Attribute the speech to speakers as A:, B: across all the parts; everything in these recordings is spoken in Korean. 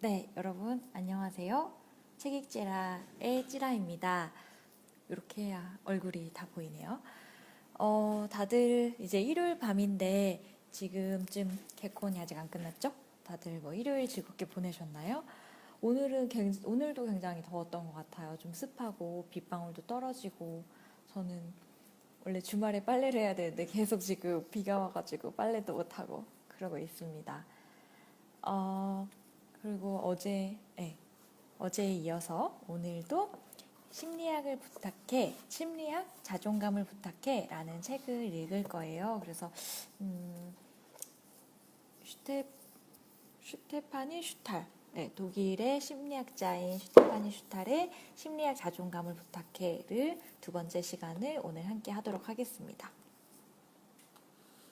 A: 네, 여러분 안녕하세요. 책읽지라의 찌라입니다. 이렇게 해야 얼굴이 다 보이네요. 다들 이제 일요일 밤인데 지금쯤 개콘이 아직 안 끝났죠? 다들 뭐 일요일 즐겁게 보내셨나요? 오늘도 굉장히 더웠던 것 같아요. 좀 습하고 빗방울도 떨어지고 저는 원래 주말에 빨래를 해야 되는데 계속 지금 비가 와가지고 빨래도 못하고 그러고 있습니다. 어, 그리고 어제에 이어서 오늘도 심리학을 부탁해, 심리학 자존감을 부탁해 라는 책을 읽을 거예요. 그래서, 음, 슈테, 슈테파니 슈탈. 네, 독일의 심리학자인 슈테파니 슈탈의 심리학 자존감을 부탁해를 두 번째 시간을 오늘 함께 하도록 하겠습니다.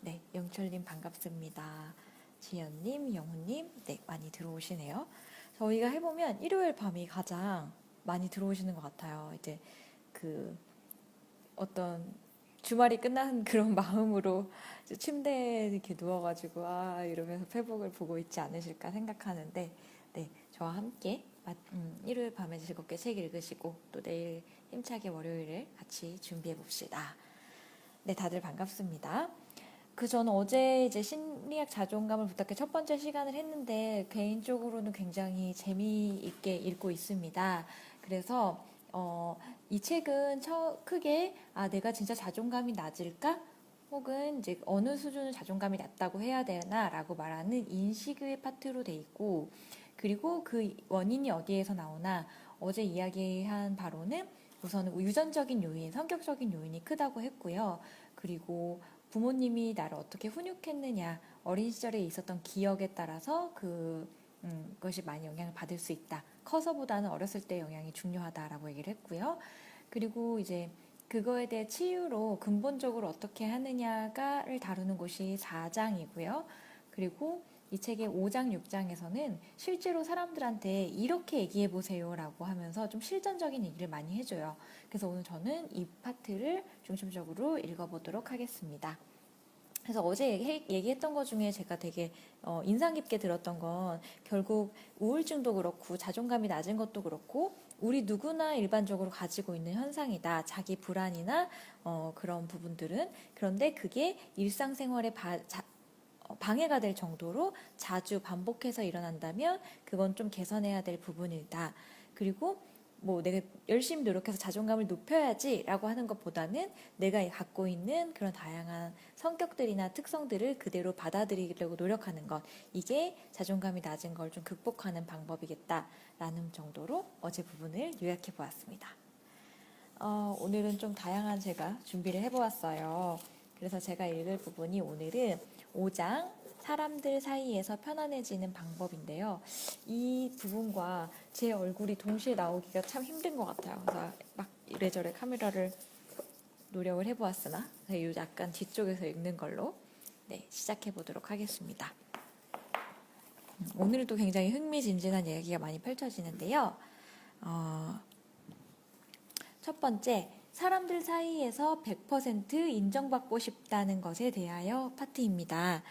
A: 네, 영철님 반갑습니다. 지연님, 영훈님, 네, 많이 들어오시네요. 저희가 해보면 일요일 밤이 가장 많이 들어오시는 것 같아요. 이제 그 어떤 주말이 끝난 그런 마음으로 이제 침대에 이렇게 누워가지고 이러면서 페북을 보고 있지 않으실까 생각하는데, 네, 저와 함께 일요일 밤에 즐겁게 책 읽으시고 또 내일 힘차게 월요일을 같이 준비해 봅시다. 네, 다들 반갑습니다. 저는 어제 이제 심리학 자존감을 부탁해 첫 번째 시간을 했는데 개인적으로는 굉장히 재미있게 읽고 있습니다. 그래서 이 책은 크게 내가 진짜 자존감이 낮을까? 혹은 이제 어느 수준의 자존감이 낮다고 해야 되나라고 말하는 인식의 파트로 돼 있고, 그리고 그 원인이 어디에서 나오나 어제 이야기한 바로는 우선은 유전적인 요인, 성격적인 요인이 크다고 했고요. 그리고 부모님이 나를 어떻게 훈육했느냐, 어린 시절에 있었던 기억에 따라서 그것이 많이 영향을 받을 수 있다. 커서보다는 어렸을 때 영향이 중요하다라고 얘기를 했고요. 그리고 이제 그거에 대해 치유로 근본적으로 어떻게 하느냐를 다루는 곳이 4장이고요. 그리고 이 책의 5장, 6장에서는 실제로 사람들한테 이렇게 얘기해 보세요라고 하면서 좀 실전적인 얘기를 많이 해줘요. 그래서 오늘 저는 이 파트를 중심적으로 읽어보도록 하겠습니다. 그래서 어제 얘기했던 것 중에 제가 되게 인상 깊게 들었던 건 결국 우울증도 그렇고 자존감이 낮은 것도 그렇고 우리 누구나 일반적으로 가지고 있는 현상이다. 자기 불안이나 그런 부분들은. 그런데 그게 일상생활에 방해가 될 정도로 자주 반복해서 일어난다면 그건 좀 개선해야 될 부분이다. 그리고 뭐 내가 열심히 노력해서 자존감을 높여야지라고 하는 것보다는 내가 갖고 있는 그런 다양한 성격들이나 특성들을 그대로 받아들이려고 노력하는 것, 이게 자존감이 낮은 걸 좀 극복하는 방법이겠다라는 정도로 어제 부분을 요약해 보았습니다. 오늘은 좀 다양한 제가 준비를 해보았어요. 그래서 제가 읽을 부분이 오늘은 5장 사람들 사이에서 편안해지는 방법인데요. 이 부분과 제 얼굴이 동시에 나오기가 참 힘든 것 같아요. 그래서 막 이래저래 카메라를 노력을 해보았으나 약간 뒤쪽에서 읽는 걸로 시작해 보도록 하겠습니다. 오늘도 굉장히 흥미진진한 이야기가 많이 펼쳐지는데요. 첫 번째, 사람들 사이에서 100% 인정받고 싶다는 것에 대하여 파트입니다.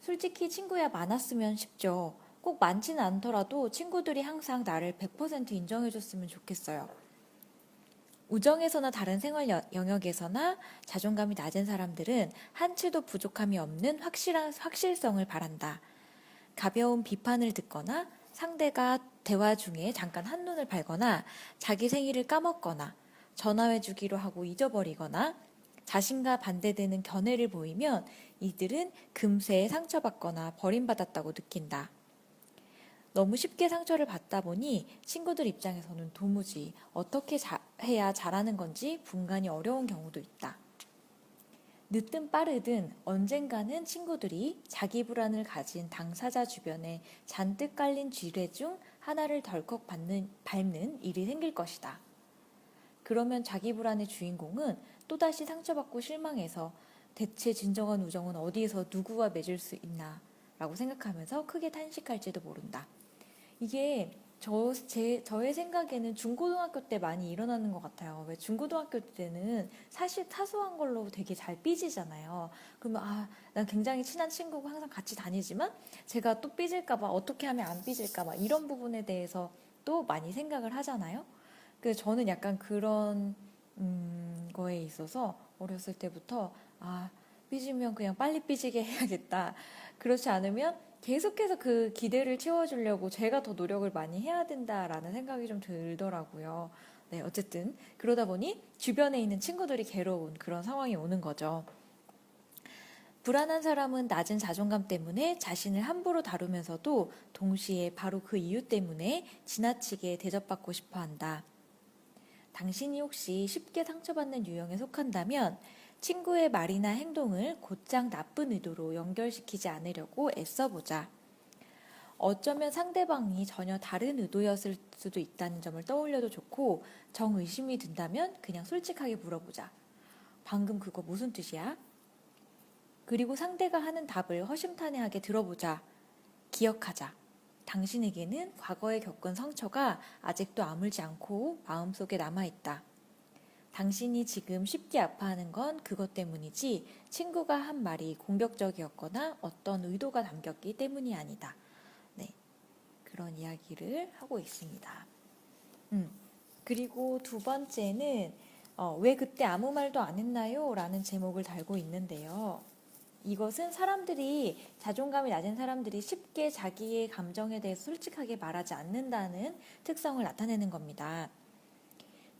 A: 솔직히 친구야 많았으면 싶죠. 꼭 많지는 않더라도 친구들이 항상 나를 100% 인정해줬으면 좋겠어요. 우정에서나 다른 생활 영역에서나 자존감이 낮은 사람들은 한치도 부족함이 없는 확실성을 바란다. 가벼운 비판을 듣거나 상대가 대화 중에 잠깐 한눈을 팔거나 자기 생일을 까먹거나 전화해주기로 하고 잊어버리거나 자신과 반대되는 견해를 보이면 이들은 금세 상처받거나 버림받았다고 느낀다. 너무 쉽게 상처를 받다 보니 친구들 입장에서는 도무지 어떻게 해야 잘하는 건지 분간이 어려운 경우도 있다. 늦든 빠르든 언젠가는 친구들이 자기 불안을 가진 당사자 주변에 잔뜩 깔린 쥐레 중 하나를 덜컥 밟는 일이 생길 것이다. 그러면 자기 불안의 주인공은 또다시 상처받고 실망해서 대체 진정한 우정은 어디에서 누구와 맺을 수 있나 라고 생각하면서 크게 탄식할지도 모른다. 이게 저의 생각에는 중고등학교 때 많이 일어나는 것 같아요. 왜 중고등학교 때는 사실 사소한 걸로 되게 잘 삐지잖아요. 그러면 난 굉장히 친한 친구고 항상 같이 다니지만 제가 또 삐질까 봐 어떻게 하면 안 삐질까 봐 이런 부분에 대해서 또 많이 생각을 하잖아요. 그래서 저는 약간 그런 거에 있어서 어렸을 때부터 삐지면 그냥 빨리 삐지게 해야겠다. 그렇지 않으면 계속해서 그 기대를 채워주려고 제가 더 노력을 많이 해야 된다라는 생각이 좀 들더라고요. 네, 어쨌든 그러다 보니 주변에 있는 친구들이 괴로운 그런 상황이 오는 거죠. 불안한 사람은 낮은 자존감 때문에 자신을 함부로 다루면서도 동시에 바로 그 이유 때문에 지나치게 대접받고 싶어 한다. 당신이 혹시 쉽게 상처받는 유형에 속한다면 친구의 말이나 행동을 곧장 나쁜 의도로 연결시키지 않으려고 애써보자. 어쩌면 상대방이 전혀 다른 의도였을 수도 있다는 점을 떠올려도 좋고, 정의심이 든다면 그냥 솔직하게 물어보자. 방금 그거 무슨 뜻이야? 그리고 상대가 하는 답을 허심탄회하게 들어보자. 기억하자. 당신에게는 과거에 겪은 상처가 아직도 아물지 않고 마음속에 남아있다. 당신이 지금 쉽게 아파하는 건 그것 때문이지 친구가 한 말이 공격적이었거나 어떤 의도가 담겼기 때문이 아니다. 네, 그런 이야기를 하고 있습니다. 그리고 두 번째는 왜 그때 아무 말도 안 했나요? 라는 제목을 달고 있는데요. 이것은 사람들이 자존감이 낮은 사람들이 쉽게 자기의 감정에 대해서 솔직하게 말하지 않는다는 특성을 나타내는 겁니다.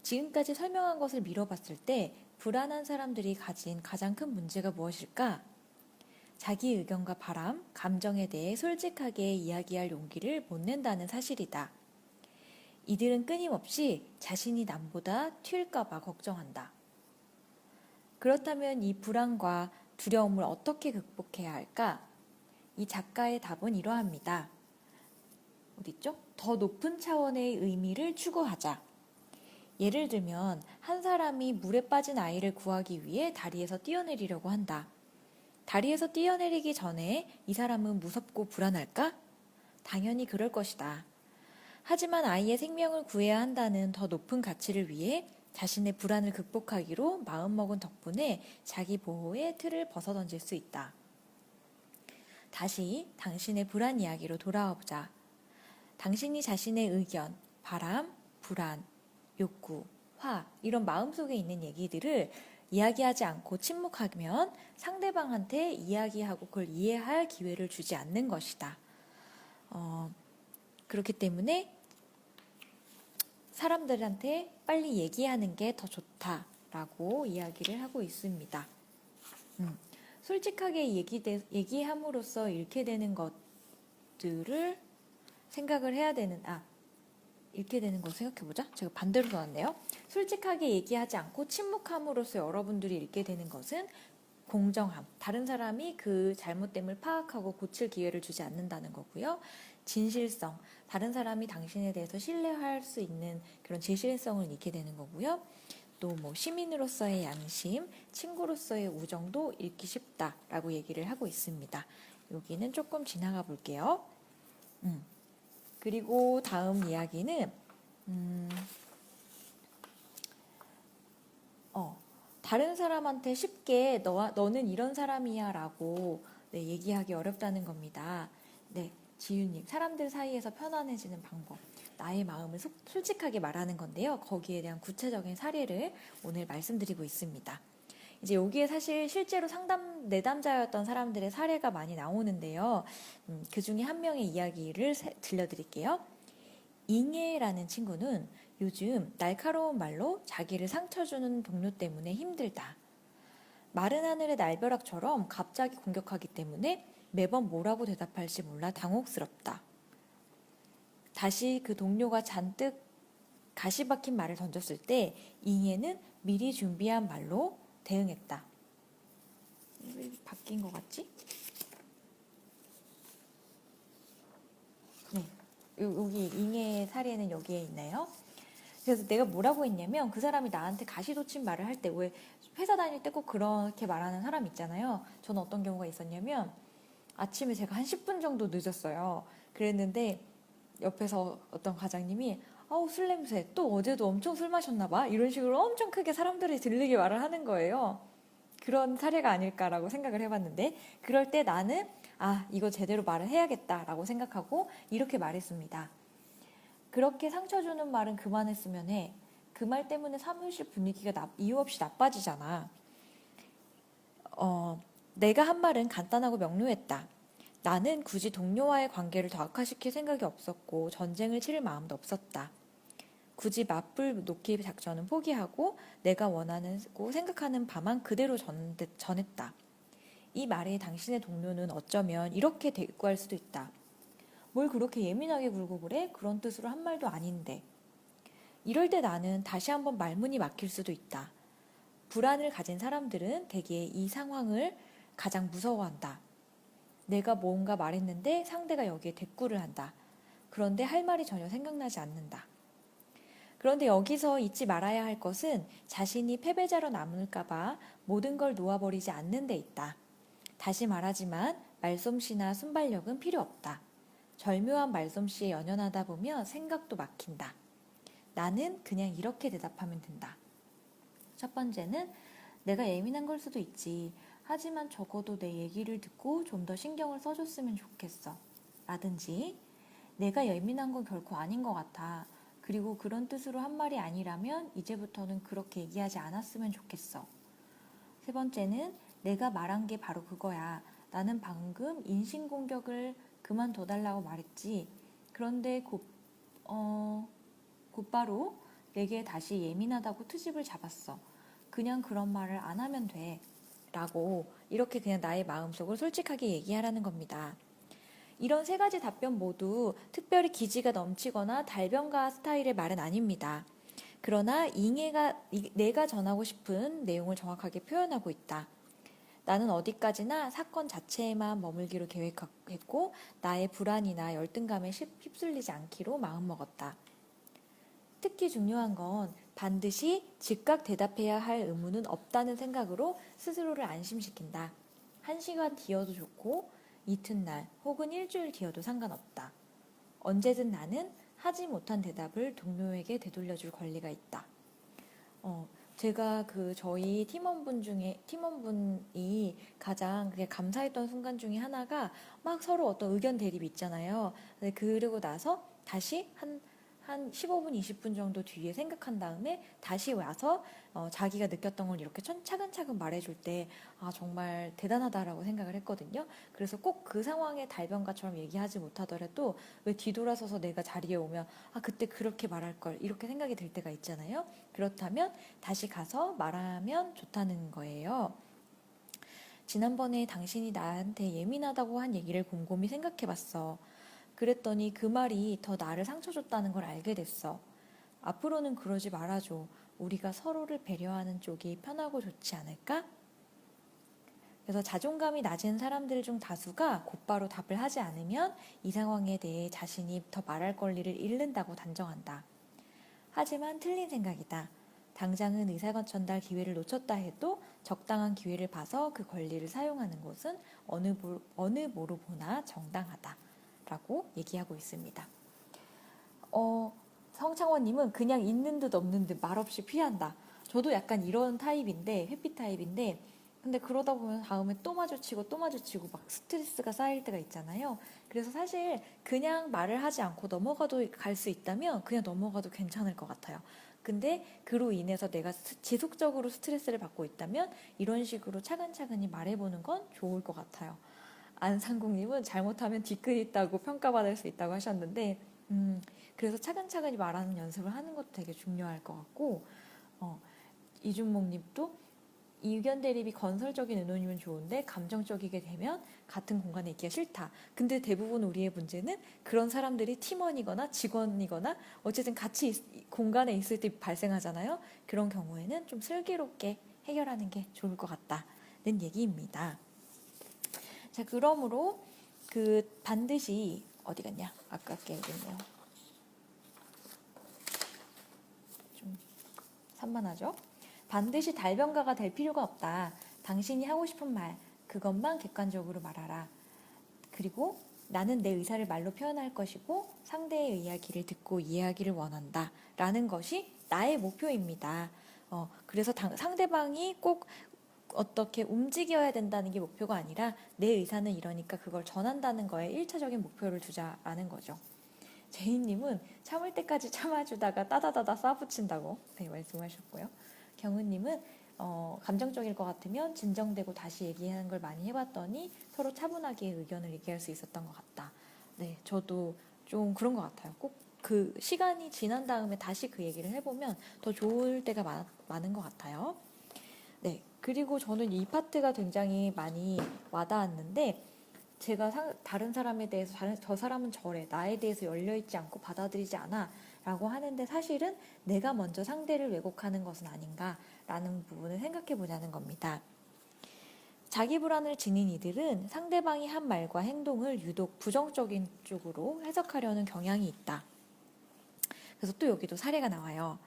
A: 지금까지 설명한 것을 미뤄봤을 때 불안한 사람들이 가진 가장 큰 문제가 무엇일까? 자기 의견과 바람, 감정에 대해 솔직하게 이야기할 용기를 못 낸다는 사실이다. 이들은 끊임없이 자신이 남보다 튈까봐 걱정한다. 그렇다면 이 불안과 두려움을 어떻게 극복해야 할까? 이 작가의 답은 이러합니다. 어딨죠? 더 높은 차원의 의미를 추구하자. 예를 들면 한 사람이 물에 빠진 아이를 구하기 위해 다리에서 뛰어내리려고 한다. 다리에서 뛰어내리기 전에 이 사람은 무섭고 불안할까? 당연히 그럴 것이다. 하지만 아이의 생명을 구해야 한다는 더 높은 가치를 위해 자신의 불안을 극복하기로 마음먹은 덕분에 자기 보호의 틀을 벗어던질 수 있다. 다시 당신의 불안 이야기로 돌아와 보자. 당신이 자신의 의견, 바람, 불안, 욕구, 화 이런 마음속에 있는 얘기들을 이야기하지 않고 침묵하면 상대방한테 이야기하고 그걸 이해할 기회를 주지 않는 것이다. 그렇기 때문에 사람들한테 빨리 얘기하는 게 더 좋다라고 이야기를 하고 있습니다. 솔직하게 얘기함으로써 잃게 되는 것들을 생각을 해야 되는, 읽게 되는 거 생각해보자. 제가 반대로 써놨네요. 솔직하게 얘기하지 않고 침묵함으로써 여러분들이 읽게 되는 것은 공정함. 다른 사람이 그 잘못됨을 파악하고 고칠 기회를 주지 않는다는 거고요. 진실성. 다른 사람이 당신에 대해서 신뢰할 수 있는 그런 진실성을 잃게 되는 거고요. 또 시민으로서의 양심, 친구로서의 우정도 잃기 쉽다라고 얘기를 하고 있습니다. 여기는 조금 지나가 볼게요. 그리고 다음 이야기는 다른 사람한테 쉽게 너는 이런 사람이야 라고 얘기하기 어렵다는 겁니다. 네, 지윤님, 사람들 사이에서 편안해지는 방법. 나의 마음을 솔직하게 말하는 건데요. 거기에 대한 구체적인 사례를 오늘 말씀드리고 있습니다. 이제 여기에 사실 실제로 내담자였던 사람들의 사례가 많이 나오는데요. 그 중에 한 명의 이야기를 들려드릴게요. 잉해라는 친구는 요즘 날카로운 말로 자기를 상처 주는 동료 때문에 힘들다. 마른 하늘의 날벼락처럼 갑자기 공격하기 때문에 매번 뭐라고 대답할지 몰라 당혹스럽다. 다시 그 동료가 잔뜩 가시 박힌 말을 던졌을 때 잉해는 미리 준비한 말로 대응했다. 왜 바뀐 것 같지? 네, 여기 잉해의 사례는 여기에 있네요. 그래서 내가 뭐라고 했냐면 그 사람이 나한테 가시돋친 말을 할 때 왜 회사 다닐 때 꼭 그렇게 말하는 사람 있잖아요. 저는 어떤 경우가 있었냐면 아침에 제가 한 10분 정도 늦었어요. 그랬는데 옆에서 어떤 과장님이 아우 술 냄새 또 어제도 엄청 술 마셨나 봐 이런 식으로 엄청 크게 사람들이 들리게 말을 하는 거예요. 그런 사례가 아닐까라고 생각을 해봤는데 그럴 때 나는 아 이거 제대로 말을 해야겠다라고 생각하고 이렇게 말했습니다. 그렇게 상처 주는 말은 그만했으면 해. 그 말 때문에 사무실 분위기가 이유 없이 나빠지잖아. 내가 한 말은 간단하고 명료했다. 나는 굳이 동료와의 관계를 더 악화시킬 생각이 없었고 전쟁을 치를 마음도 없었다. 굳이 맞불 놓기 작전은 포기하고 내가 원하고 생각하는 바만 그대로 전했다. 이 말에 당신의 동료는 어쩌면 이렇게 대꾸할 수도 있다. 뭘 그렇게 예민하게 굴고 그래? 그런 뜻으로 한 말도 아닌데. 이럴 때 나는 다시 한번 말문이 막힐 수도 있다. 불안을 가진 사람들은 대개 이 상황을 가장 무서워한다. 내가 뭔가 말했는데 상대가 여기에 대꾸를 한다. 그런데 할 말이 전혀 생각나지 않는다. 그런데 여기서 잊지 말아야 할 것은 자신이 패배자로 남을까봐 모든 걸 놓아버리지 않는 데 있다. 다시 말하지만 말솜씨나 순발력은 필요 없다. 절묘한 말솜씨에 연연하다 보면 생각도 막힌다. 나는 그냥 이렇게 대답하면 된다. 첫 번째는 내가 예민한 걸 수도 있지. 하지만 적어도 내 얘기를 듣고 좀 더 신경을 써줬으면 좋겠어. 라든지 내가 예민한 건 결코 아닌 것 같아. 그리고 그런 뜻으로 한 말이 아니라면 이제부터는 그렇게 얘기하지 않았으면 좋겠어. 세 번째는 내가 말한 게 바로 그거야. 나는 방금 인신공격을 그만둬달라고 말했지. 그런데 곧바로 내게 다시 예민하다고 트집을 잡았어. 그냥 그런 말을 안 하면 돼. 라고 이렇게 그냥 나의 마음속을 솔직하게 얘기하라는 겁니다. 이런 세 가지 답변 모두 특별히 기지가 넘치거나 달변가 스타일의 말은 아닙니다. 그러나 내가 전하고 싶은 내용을 정확하게 표현하고 있다. 나는 어디까지나 사건 자체에만 머물기로 계획했고 나의 불안이나 열등감에 휩쓸리지 않기로 마음먹었다. 특히 중요한 건 반드시 즉각 대답해야 할 의무는 없다는 생각으로 스스로를 안심시킨다. 1시간 뒤여도 좋고 이튿날 혹은 일주일 뒤여도 상관없다. 언제든 나는 하지 못한 대답을 동료에게 되돌려줄 권리가 있다. 제가 저희 팀원분이 가장 그게 감사했던 순간 중에 하나가 막 서로 어떤 의견 대립이 있잖아요. 그러고 나서 다시 한 15분, 20분 정도 뒤에 생각한 다음에 다시 와서 자기가 느꼈던 걸 이렇게 차근차근 말해줄 때 아, 정말 대단하다라고 생각을 했거든요. 그래서 꼭 그 상황의 달변가처럼 얘기하지 못하더라도 왜 뒤돌아서서 내가 자리에 오면 아, 그때 그렇게 말할 걸 이렇게 생각이 들 때가 있잖아요. 그렇다면 다시 가서 말하면 좋다는 거예요. 지난번에 당신이 나한테 예민하다고 한 얘기를 곰곰이 생각해봤어. 그랬더니 그 말이 더 나를 상처 줬다는 걸 알게 됐어. 앞으로는 그러지 말아줘. 우리가 서로를 배려하는 쪽이 편하고 좋지 않을까? 그래서 자존감이 낮은 사람들 중 다수가 곧바로 답을 하지 않으면 이 상황에 대해 자신이 더 말할 권리를 잃는다고 단정한다. 하지만 틀린 생각이다. 당장은 의사관 전달 기회를 놓쳤다 해도 적당한 기회를 봐서 그 권리를 사용하는 것은 어느 모로 보나 정당하다. 라고 얘기하고 있습니다. 성창원님은 그냥 있는 듯 없는 듯 말없이 피한다. 저도 약간 이런 타입인데, 회피 타입인데, 근데 그러다 보면 다음에 또 마주치고 막 스트레스가 쌓일 때가 있잖아요. 그래서 사실 그냥 말을 하지 않고 넘어가도 갈 수 있다면 그냥 넘어가도 괜찮을 것 같아요. 근데 그로 인해서 내가 지속적으로 스트레스를 받고 있다면 이런 식으로 차근차근히 말해보는 건 좋을 것 같아요. 안상국님은 잘못하면 뒤끝 있다고 평가받을 수 있다고 하셨는데, 그래서 차근차근히 말하는 연습을 하는 것도 되게 중요할 것 같고, 이준목님도 의견 대립이 건설적인 의논이면 좋은데 감정적이게 되면 같은 공간에 있기가 싫다. 근데 대부분 우리의 문제는 그런 사람들이 팀원이거나 직원이거나 어쨌든 같이 공간에 있을 때 발생하잖아요. 그런 경우에는 좀 슬기롭게 해결하는 게 좋을 것 같다는 얘기입니다. 자, 그러므로 반드시 어디 갔냐? 아깝게 여기 있네요. 좀 산만하죠? 반드시 달변가가 될 필요가 없다. 당신이 하고 싶은 말, 그것만 객관적으로 말하라. 그리고 나는 내 의사를 말로 표현할 것이고 상대의 이야기를 듣고 이해하기를 원한다 라는 것이 나의 목표입니다. 그래서 상대방이 꼭 어떻게 움직여야 된다는 게 목표가 아니라 내 의사는 이러니까 그걸 전한다는 거에 1차적인 목표를 두자라는 거죠. 제이님은 참을 때까지 참아주다가 따다다다 쏴붙인다고 말씀하셨고요. 경은님은 감정적일 것 같으면 진정되고 다시 얘기하는 걸 많이 해봤더니 서로 차분하게 의견을 얘기할 수 있었던 것 같다. 네, 저도 좀 그런 것 같아요. 꼭 그 시간이 지난 다음에 다시 그 얘기를 해보면 더 좋을 때가 많은 것 같아요. 네, 그리고 저는 이 파트가 굉장히 많이 와닿았는데 제가 다른 사람에 대해서 저 사람은 저래, 나에 대해서 열려있지 않고 받아들이지 않아 라고 하는데 사실은 내가 먼저 상대를 왜곡하는 것은 아닌가라는 부분을 생각해 보자는 겁니다. 자기 불안을 지닌 이들은 상대방이 한 말과 행동을 유독 부정적인 쪽으로 해석하려는 경향이 있다. 그래서 또 여기도 사례가 나와요.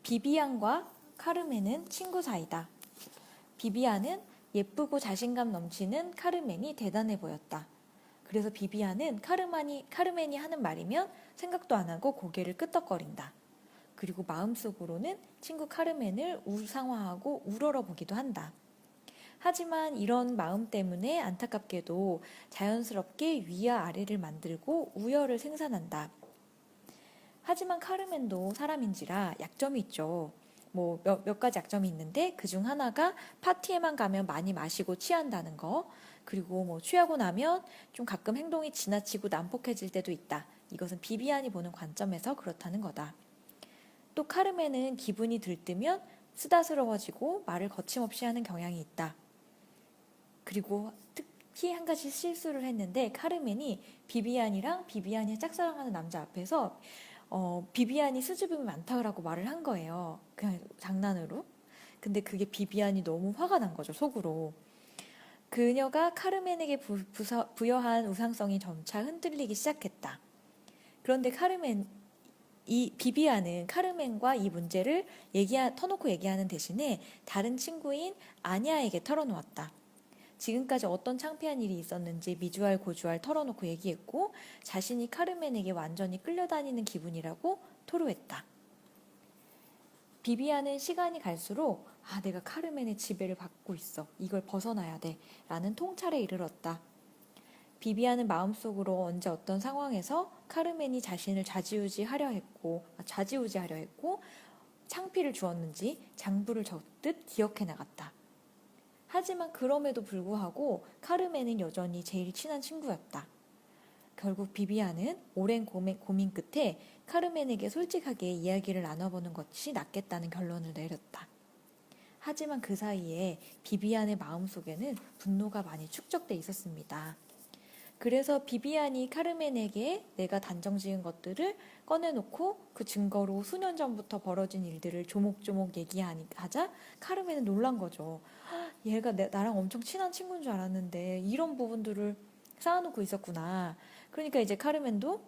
A: 비비안과 카르멘은 친구 사이다. 비비안은 예쁘고 자신감 넘치는 카르멘이 대단해 보였다. 그래서 비비안은 카르멘이 하는 말이면 생각도 안 하고 고개를 끄덕거린다. 그리고 마음속으로는 친구 카르멘을 우상화하고 우러러보기도 한다. 하지만 이런 마음 때문에 안타깝게도 자연스럽게 위와 아래를 만들고 우열을 생산한다. 하지만 카르멘도 사람인지라 약점이 있죠. 몇 가지 약점이 있는데 그중 하나가 파티에만 가면 많이 마시고 취한다는 거, 그리고 취하고 나면 좀 가끔 행동이 지나치고 난폭해질 때도 있다. 이것은 비비안이 보는 관점에서 그렇다는 거다. 또 카르멘은 기분이 들뜨면 쓰다스러워지고 말을 거침없이 하는 경향이 있다. 그리고 특히 한 가지 실수를 했는데 카르멘이 비비안이 짝사랑하는 남자 앞에서 비비안이 수줍음이 많다고 말을 한 거예요. 그냥 장난으로. 근데 그게 비비안이 너무 화가 난 거죠, 속으로. 그녀가 카르멘에게 부여한 우상성이 점차 흔들리기 시작했다. 그런데 비비안은 카르멘과 이 문제를 터놓고 얘기하는 대신에 다른 친구인 아냐에게 털어놓았다. 지금까지 어떤 창피한 일이 있었는지 미주알 고주알 털어놓고 얘기했고 자신이 카르멘에게 완전히 끌려다니는 기분이라고 토로했다. 비비안은 시간이 갈수록 내가 카르멘의 지배를 받고 있어. 이걸 벗어나야 돼. 라는 통찰에 이르렀다. 비비안은 마음속으로 언제 어떤 상황에서 카르멘이 자신을 좌지우지하려 했고 창피를 주었는지 장부를 적듯 기억해 나갔다. 하지만 그럼에도 불구하고 카르멘은 여전히 제일 친한 친구였다. 결국 비비안은 오랜 고민 끝에 카르멘에게 솔직하게 이야기를 나눠보는 것이 낫겠다는 결론을 내렸다. 하지만 그 사이에 비비안의 마음속에는 분노가 많이 축적돼 있었습니다. 그래서 비비안이 카르멘에게 내가 단정지은 것들을 꺼내놓고 그 증거로 수년 전부터 벌어진 일들을 조목조목 얘기하자 카르멘은 놀란 거죠. 얘가 나랑 엄청 친한 친구인 줄 알았는데 이런 부분들을 쌓아놓고 있었구나. 그러니까 이제 카르멘도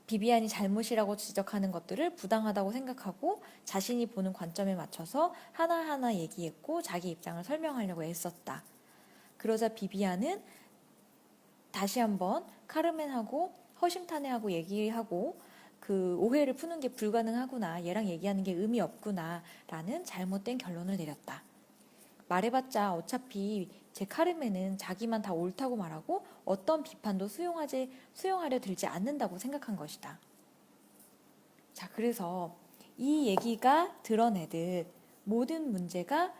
A: 비비안이 잘못이라고 지적하는 것들을 부당하다고 생각하고 자신이 보는 관점에 맞춰서 하나하나 얘기했고 자기 입장을 설명하려고 애썼다. 그러자 비비안은 다시 한번 카르멘하고 허심탄회하고 얘기하고 그 오해를 푸는 게 불가능하구나, 얘랑 얘기하는 게 의미 없구나 라는 잘못된 결론을 내렸다. 말해봤자 어차피 제 카르멘은 자기만 다 옳다고 말하고 어떤 비판도 수용하려 들지 않는다고 생각한 것이다. 자, 그래서 이 얘기가 드러내듯 모든 문제가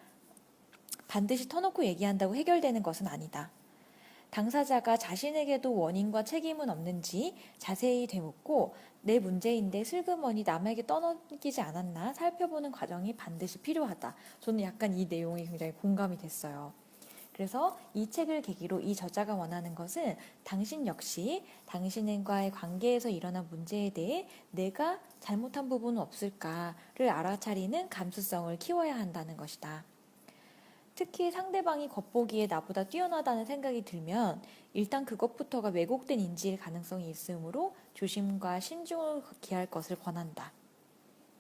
A: 반드시 터놓고 얘기한다고 해결되는 것은 아니다. 당사자가 자신에게도 원인과 책임은 없는지 자세히 되묻고 내 문제인데 슬그머니 남에게 떠넘기지 않았나 살펴보는 과정이 반드시 필요하다. 저는 약간 이 내용이 굉장히 공감이 됐어요. 그래서 이 책을 계기로 이 저자가 원하는 것은 당신 역시 당신과의 관계에서 일어난 문제에 대해 내가 잘못한 부분은 없을까를 알아차리는 감수성을 키워야 한다는 것이다. 특히 상대방이 겉보기에 나보다 뛰어나다는 생각이 들면 일단 그것부터가 왜곡된 인지일 가능성이 있으므로 조심과 신중을 기할 것을 권한다.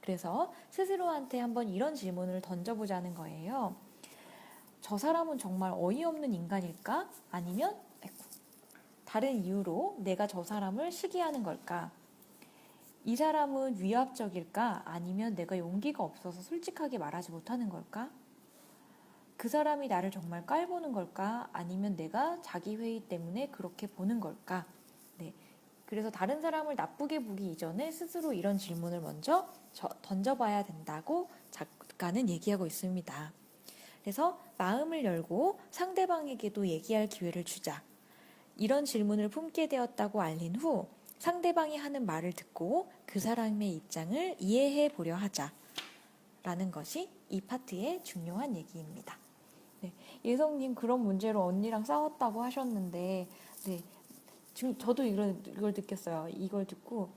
A: 그래서 스스로한테 한번 이런 질문을 던져보자는 거예요. 저 사람은 정말 어이없는 인간일까? 아니면 다른 이유로 내가 저 사람을 시기하는 걸까? 이 사람은 위압적일까? 아니면 내가 용기가 없어서 솔직하게 말하지 못하는 걸까? 그 사람이 나를 정말 깔보는 걸까? 아니면 내가 자기 회의 때문에 그렇게 보는 걸까? 네. 그래서 다른 사람을 나쁘게 보기 이전에 스스로 이런 질문을 먼저 던져봐야 된다고 작가는 얘기하고 있습니다. 그래서 마음을 열고 상대방에게도 얘기할 기회를 주자. 이런 질문을 품게 되었다고 알린 후 상대방이 하는 말을 듣고 그 사람의 입장을 이해해 보려 하자. 라는 것이 이 파트의 중요한 얘기입니다. 네, 예성님 그런 문제로 언니랑 싸웠다고 하셨는데, 네, 저도 이걸 느꼈어요. 이걸 듣고,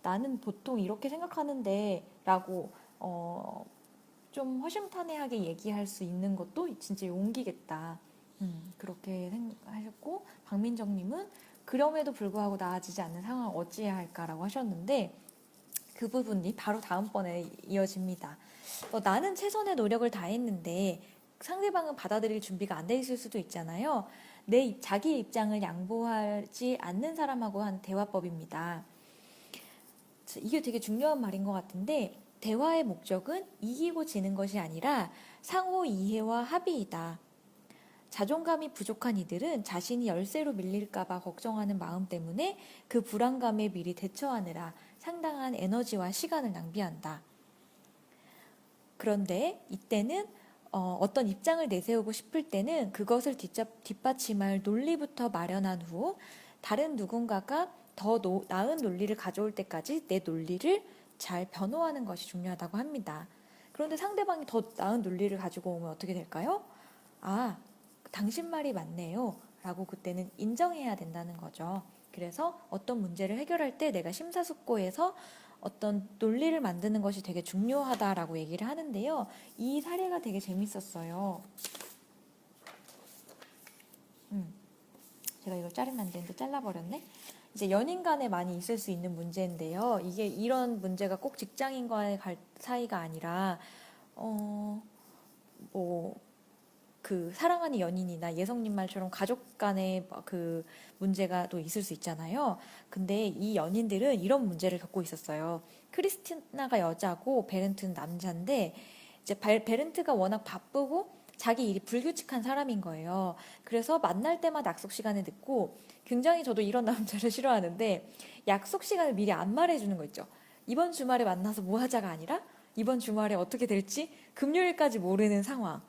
A: 나는 보통 이렇게 생각하는데, 라고, 좀 허심탄회하게 얘기할 수 있는 것도 진짜 용기겠다. 그렇게 생각하셨고, 박민정님은 그럼에도 불구하고 나아지지 않는 상황을 어찌해야 할까라고 하셨는데, 그 부분이 바로 다음번에 이어집니다. 나는 최선의 노력을 다했는데 상대방은 받아들일 준비가 안 돼 있을 수도 있잖아요. 자기 입장을 양보하지 않는 사람하고 한 대화법입니다. 이게 되게 중요한 말인 것 같은데, 대화의 목적은 이기고 지는 것이 아니라 상호 이해와 합의이다. 자존감이 부족한 이들은 자신이 열세로 밀릴까봐 걱정하는 마음 때문에 그 불안감에 미리 대처하느라 상당한 에너지와 시간을 낭비한다. 그런데 이때는 어떤 입장을 내세우고 싶을 때는 그것을 뒷받침할 논리부터 마련한 후 다른 누군가가 더 나은 논리를 가져올 때까지 내 논리를 잘 변호하는 것이 중요하다고 합니다. 그런데 상대방이 더 나은 논리를 가지고 오면 어떻게 될까요? 당신 말이 맞네요. 라고 그때는 인정해야 된다는 거죠. 그래서 어떤 문제를 해결할 때 내가 심사숙고해서 어떤 논리를 만드는 것이 되게 중요하다라고 얘기를 하는데요. 이 사례가 되게 재밌었어요. 제가 이걸 자르면 안 되는데 잘라버렸네. 이제 연인 간에 많이 있을 수 있는 문제인데요. 이게 이런 문제가 꼭 직장인과의 사이가 아니라 그 사랑하는 연인이나 예성님 말처럼 가족 간의 그 문제가 또 있을 수 있잖아요. 근데 이 연인들은 이런 문제를 겪고 있었어요. 크리스티나가 여자고 베른트는 남자인데 이제 베른트가 워낙 바쁘고 자기 일이 불규칙한 사람인 거예요. 그래서 만날 때마다 약속 시간을 늦고, 굉장히 저도 이런 남자를 싫어하는데 약속 시간을 미리 안 말해주는 거 있죠. 이번 주말에 만나서 뭐 하자가 아니라 이번 주말에 어떻게 될지 금요일까지 모르는 상황.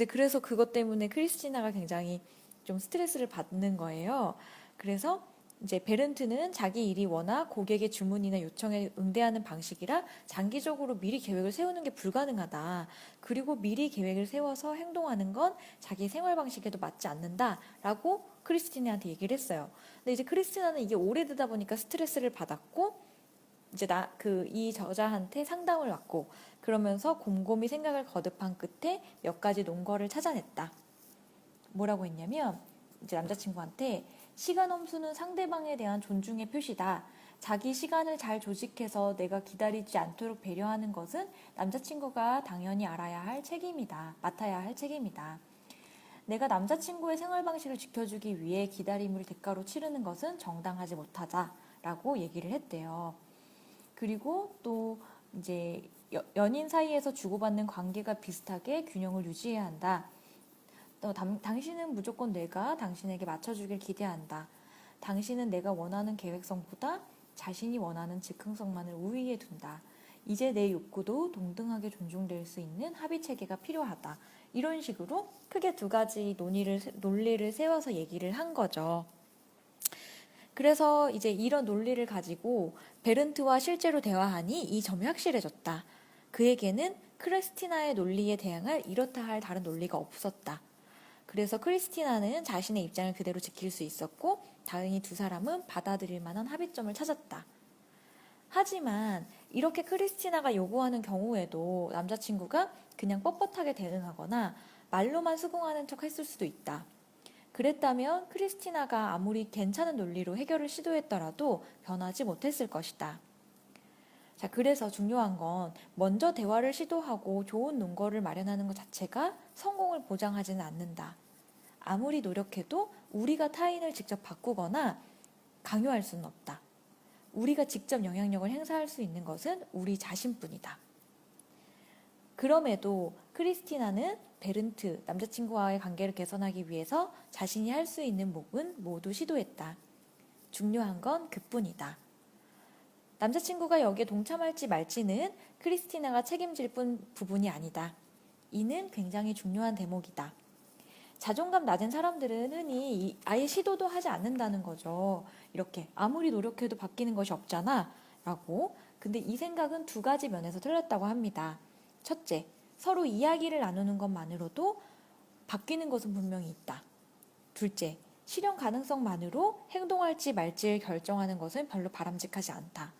A: 그래서 그것 때문에 크리스티나가 굉장히 좀 스트레스를 받는 거예요. 그래서 이제 베른트는 자기 일이 워낙 고객의 주문이나 요청에 응대하는 방식이라 장기적으로 미리 계획을 세우는 게 불가능하다. 그리고 미리 계획을 세워서 행동하는 건 자기 생활 방식에도 맞지 않는다라고 크리스티나한테 얘기를 했어요. 근데 이제 크리스티나는 이게 오래되다 보니까 스트레스를 받았고, 이제 이 저자한테 상담을 받고, 그러면서 곰곰이 생각을 거듭한 끝에 몇 가지 논거를 찾아냈다. 뭐라고 했냐면, 이제 남자친구한테 시간 험수는 상대방에 대한 존중의 표시다. 자기 시간을 잘 조직해서 내가 기다리지 않도록 배려하는 것은 남자친구가 당연히 알아야 할 책임이다. 맡아야 할 책임이다. 내가 남자친구의 생활 방식을 지켜주기 위해 기다림을 대가로 치르는 것은 정당하지 못하다라고 얘기를 했대요. 그리고 또 이제 연인 사이에서 주고받는 관계가 비슷하게 균형을 유지해야 한다. 당신은 무조건 내가 당신에게 맞춰주길 기대한다. 당신은 내가 원하는 계획성보다 자신이 원하는 즉흥성만을 우위에 둔다. 이제 내 욕구도 동등하게 존중될 수 있는 합의 체계가 필요하다. 이런 식으로 크게 두 가지 논리를 세워서 얘기를 한 거죠. 그래서 이제 이런 논리를 가지고 베른트와 실제로 대화하니 이 점이 확실해졌다. 그에게는 크리스티나의 논리에 대항할 이렇다 할 다른 논리가 없었다. 그래서 크리스티나는 자신의 입장을 그대로 지킬 수 있었고, 다행히 두 사람은 받아들일 만한 합의점을 찾았다. 하지만 이렇게 크리스티나가 요구하는 경우에도 남자친구가 그냥 뻣뻣하게 대응하거나 말로만 수긍하는 척 했을 수도 있다. 그랬다면 크리스티나가 아무리 괜찮은 논리로 해결을 시도했더라도 변하지 못했을 것이다. 자, 그래서 중요한 건 먼저 대화를 시도하고 좋은 논거를 마련하는 것 자체가 성공을 보장하지는 않는다. 아무리 노력해도 우리가 타인을 직접 바꾸거나 강요할 수는 없다. 우리가 직접 영향력을 행사할 수 있는 것은 우리 자신뿐이다. 그럼에도 크리스티나는 베른트, 남자친구와의 관계를 개선하기 위해서 자신이 할 수 있는 몫은 모두 시도했다. 중요한 건 그뿐이다. 남자친구가 여기에 동참할지 말지는 크리스티나가 책임질 부분이 아니다. 이는 굉장히 중요한 대목이다. 자존감 낮은 사람들은 흔히 아예 시도도 하지 않는다는 거죠. 이렇게 아무리 노력해도 바뀌는 것이 없잖아 라고. 근데 이 생각은 두 가지 면에서 틀렸다고 합니다. 첫째, 서로 이야기를 나누는 것만으로도 바뀌는 것은 분명히 있다. 둘째, 실현 가능성만으로 행동할지 말지를 결정하는 것은 별로 바람직하지 않다.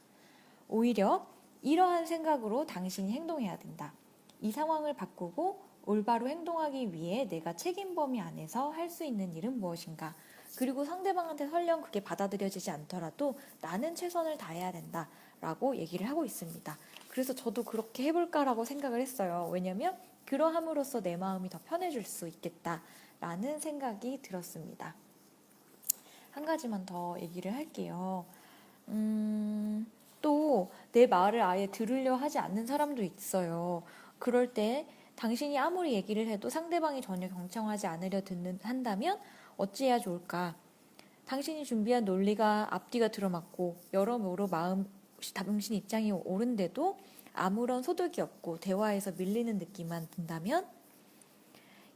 A: 오히려 이러한 생각으로 당신이 행동해야 된다. 이 상황을 바꾸고 올바로 행동하기 위해 내가 책임 범위 안에서 할 수 있는 일은 무엇인가? 그리고 상대방한테 설령 그게 받아들여지지 않더라도 나는 최선을 다해야 된다 라고 얘기를 하고 있습니다. 그래서 저도 그렇게 해볼까라고 생각을 했어요. 왜냐면 그러함으로써 내 마음이 더 편해질 수 있겠다라는 생각이 들었습니다. 한 가지만 더 얘기를 할게요. 또 내 말을 아예 들으려 하지 않는 사람도 있어요. 그럴 때 당신이 아무리 얘기를 해도 상대방이 전혀 경청하지 않으려 한다면 어찌해야 좋을까? 당신이 준비한 논리가 앞뒤가 들어맞고 여러모로 당신 입장이 옳은데도 아무런 소득이 없고 대화에서 밀리는 느낌만 든다면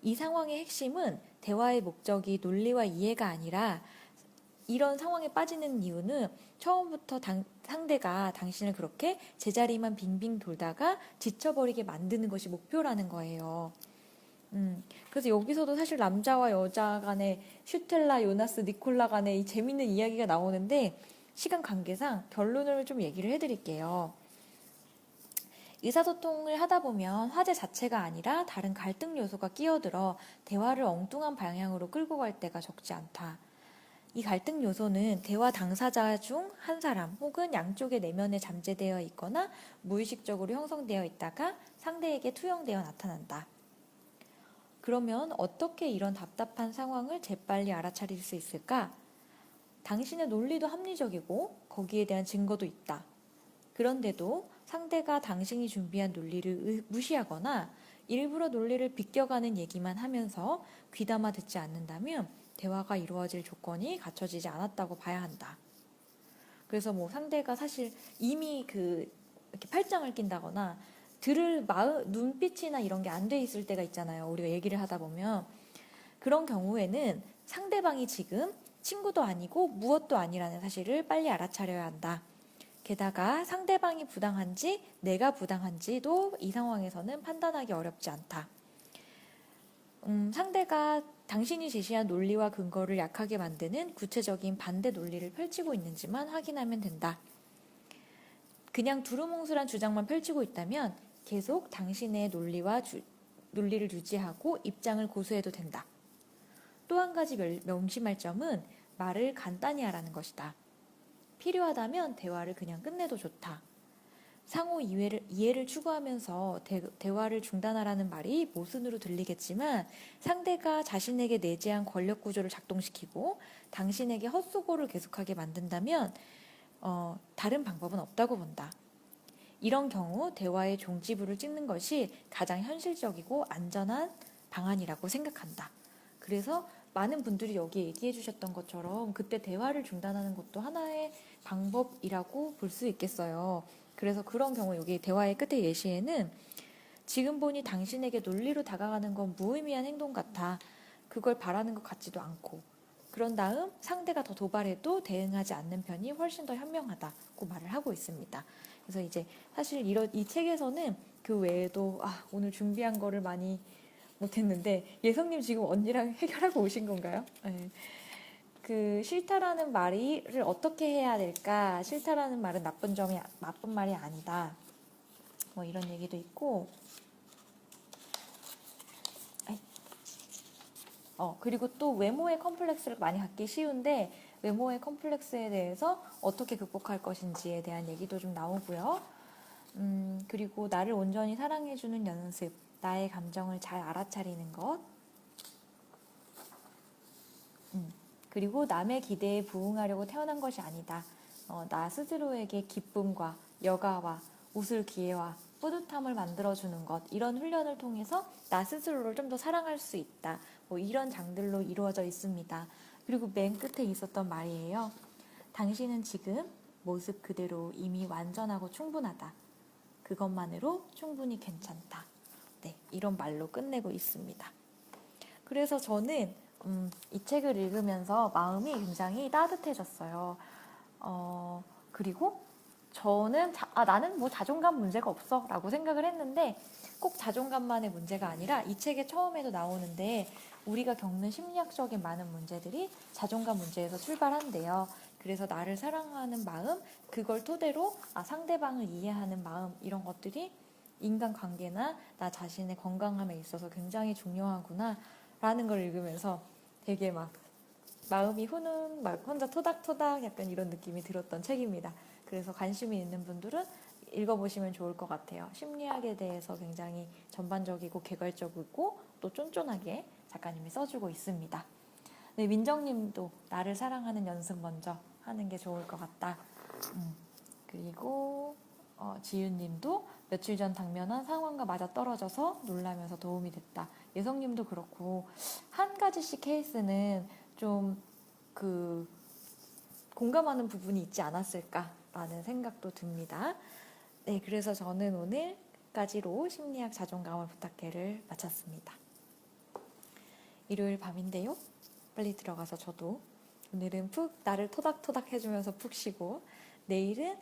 A: 이 상황의 핵심은 대화의 목적이 논리와 이해가 아니라 이런 상황에 빠지는 이유는 처음부터 상대가 당신을 그렇게 제자리만 빙빙 돌다가 지쳐버리게 만드는 것이 목표라는 거예요. 그래서 여기서도 사실 남자와 여자 간의 슈텔라, 요나스, 니콜라 간의 이 재밌는 이야기가 나오는데 시간 관계상 결론을 좀 얘기를 해드릴게요. 의사소통을 하다 보면 화제 자체가 아니라 다른 갈등 요소가 끼어들어 대화를 엉뚱한 방향으로 끌고 갈 때가 적지 않다. 이 갈등 요소는 대화 당사자 중 한 사람 혹은 양쪽의 내면에 잠재되어 있거나 무의식적으로 형성되어 있다가 상대에게 투영되어 나타난다. 그러면 어떻게 이런 답답한 상황을 재빨리 알아차릴 수 있을까? 당신의 논리도 합리적이고 거기에 대한 증거도 있다. 그런데도 상대가 당신이 준비한 논리를 무시하거나 일부러 논리를 비껴가는 얘기만 하면서 귀담아 듣지 않는다면 대화가 이루어질 조건이 갖춰지지 않았다고 봐야 한다. 그래서 상대가 사실 이미 이렇게 팔짱을 낀다거나 들을 눈빛이나 이런 게 안 돼 있을 때가 있잖아요. 우리가 얘기를 하다 보면. 그런 경우에는 상대방이 지금 친구도 아니고 무엇도 아니라는 사실을 빨리 알아차려야 한다. 게다가 상대방이 부당한지 내가 부당한지도 이 상황에서는 판단하기 어렵지 않다. 상대가 당신이 제시한 논리와 근거를 약하게 만드는 구체적인 반대 논리를 펼치고 있는지만 확인하면 된다. 그냥 두루뭉술한 주장만 펼치고 있다면 계속 당신의 논리를 유지하고 입장을 고수해도 된다. 또 한 가지 명심할 점은 말을 간단히 하라는 것이다. 필요하다면 대화를 그냥 끝내도 좋다. 상호 이해를 추구하면서 대화를 중단하라는 말이 모순으로 들리겠지만 상대가 자신에게 내재한 권력 구조를 작동시키고 당신에게 헛수고를 계속하게 만든다면 다른 방법은 없다고 본다. 이런 경우 대화의 종지부를 찍는 것이 가장 현실적이고 안전한 방안이라고 생각한다. 그래서 많은 분들이 여기 얘기해 주셨던 것처럼 그때 대화를 중단하는 것도 하나의 방법이라고 볼 수 있겠어요. 그래서 그런 경우 여기 대화의 끝의 예시에는 지금 보니 당신에게 논리로 다가가는 건 무의미한 행동 같아. 그걸 바라는 것 같지도 않고. 그런 다음 상대가 더 도발해도 대응하지 않는 편이 훨씬 더 현명하다고 말을 하고 있습니다. 그래서 이제 사실 이 책에서는 그 외에도 오늘 준비한 거를 많이 못했는데 예성님 지금 언니랑 해결하고 오신 건가요? 네. 싫다라는 말을 어떻게 해야 될까? 싫다라는 말은 나쁜 말이 아니다. 이런 얘기도 있고. 그리고 또 외모의 컴플렉스를 많이 갖기 쉬운데 외모의 컴플렉스에 대해서 어떻게 극복할 것인지에 대한 얘기도 좀 나오고요. 그리고 나를 온전히 사랑해주는 연습, 나의 감정을 잘 알아차리는 것, 그리고 남의 기대에 부응하려고 태어난 것이 아니다. 나 스스로에게 기쁨과 여가와 웃을 기회와 뿌듯함을 만들어주는 것, 이런 훈련을 통해서 나 스스로를 좀 더 사랑할 수 있다. 뭐 이런 장들로 이루어져 있습니다. 그리고 맨 끝에 있었던 말이에요. 당신은 지금 모습 그대로 이미 완전하고 충분하다. 그것만으로 충분히 괜찮다. 네, 이런 말로 끝내고 있습니다. 그래서 저는 이 책을 읽으면서 마음이 굉장히 따뜻해졌어요. 그리고 저는 나는 뭐 자존감 문제가 없어 라고 생각을 했는데, 꼭 자존감만의 문제가 아니라 이 책의 처음에도 나오는데 우리가 겪는 심리학적인 많은 문제들이 자존감 문제에서 출발한대요. 그래서 나를 사랑하는 마음, 그걸 토대로 상대방을 이해하는 마음, 이런 것들이 인간관계나 나 자신의 건강함에 있어서 굉장히 중요하구나 라는 걸 읽으면서 되게 막 마음이 후는 막 혼자 토닥토닥 약간 이런 느낌이 들었던 책입니다. 그래서 관심이 있는 분들은 읽어보시면 좋을 것 같아요. 심리학에 대해서 굉장히 전반적이고 개괄적이고 또 쫀쫀하게 작가님이 써주고 있습니다. 네, 민정님도 나를 사랑하는 연습 먼저 하는 게 좋을 것 같다. 그리고 지윤님도 며칠 전 당면한 상황과 맞아떨어져서 놀라면서 도움이 됐다. 예성님도 그렇고 한 가지씩 케이스는 좀 공감하는 부분이 있지 않았을까라는 생각도 듭니다. 네, 그래서 저는 오늘까지로 심리학 자존감을 부탁해를 마쳤습니다. 일요일 밤인데요. 빨리 들어가서 저도 오늘은 푹 나를 토닥토닥 해주면서 푹 쉬고, 내일은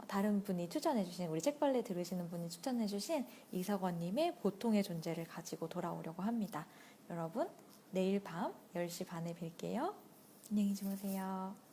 A: 다른 분이 추천해주신, 우리 책발레 들으시는 분이 추천해주신 이석원님의 보통의 존재를 가지고 돌아오려고 합니다. 여러분, 내일 밤 10시 반에 뵐게요. 안녕히 주무세요.